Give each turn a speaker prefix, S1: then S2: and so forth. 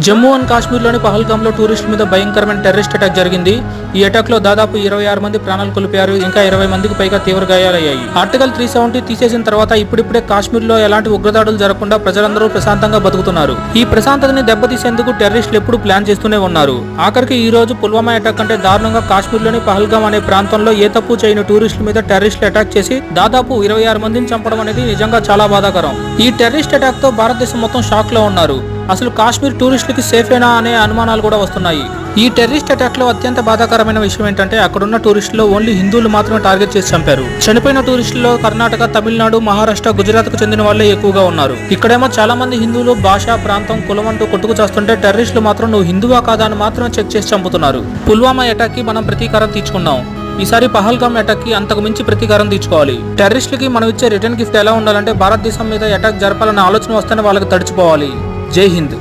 S1: Jammu and కాశ్మీర్లోని పహల్గామ్లో టూరిస్టుల మీద భయంకరమైన టెర్రరిస్ట్ అటాక్ జరిగింది. ఈ అటాక్లో దాదాపు 26 మంది ప్రాణాలు కోల్పోయారు. ఇంకా 20 మందికి పైగా తీవ్ర గాయాలయ్యాయి. ఆర్టికల్ 370 తీసేసిన తర్వాత ఇప్పుడిప్పుడే కాశ్మీర్లో ఎలాంటి ఉగ్రదాడులు జరగకుండా ప్రజలందరూ ప్రశాంతంగా బతుకుతున్నారు. ఈ ప్రశాంతతని దెబ్బతీసేందుకు టెర్రరిస్టులు ఎప్పుడు ప్లాన్ చేస్తూనే ఉన్నారు. ఆఖరికి ఈ రోజు పుల్వామా అటాక్ అంటే దారుణంగా కాశ్మీర్లోని పహల్గామ్ అనే ప్రాంతంలో ఏ తప్పు చేయని టూరిస్టుల మీద టెర్రరిస్టులు అటాక్ చేసి దాదాపు 26 మందిని చంపడం అనేది నిజంగా చాలా బాధాకరం. ఈ టెర్రరిస్ట్ అటాక్ తో భారతదేశం మొత్తం షాక్ లో ఉన్నారు. అసలు కాశ్మీర్ టూరిస్టులకి సేఫేనా అనే అనుమానాలు కూడా వస్తున్నాయి. ఈ టెర్రరిస్ట్ అటాక్ లో అత్యంత బాధాకరమైన విషయం ఏంటంటే అక్కడున్న టూరిస్టులు ఓన్లీ హిందువులు మాత్రమే టార్గెట్ చేసి చంపారు. చనిపోయిన టూరిస్టుల్లో కర్ణాటక, తమిళనాడు, మహారాష్ట్ర, గుజరాత్ కు చెందిన వాళ్లే ఎక్కువగా ఉన్నారు. ఇక్కడేమో చాలా మంది హిందువులు భాష, ప్రాంతం, కులం అంటూ కొట్టుకు చేస్తుంటే టెర్రరిస్టులు మాత్రం నువ్వు హిందువా కాదా అని మాత్రమే చెక్ చేసి చంపుతున్నారు. పుల్వామా అటాక్ కి మనం ప్రతీకారం తీర్చుకున్నాం. ఈసారి పహల్గామ్ అటాక్ కి అంతకు మించి ప్రతీకారం తీర్చుకోవాలి. టెర్రరిస్టులకి మనం ఇచ్చే రిటర్న్ గిఫ్ట్ ఎలా ఉండాలంటే భారతదేశం మీద అటాక్ జరపాలన్న ఆలోచన వస్తేనే వాళ్ళకి తడిచిపోవాలి. జై హింద్.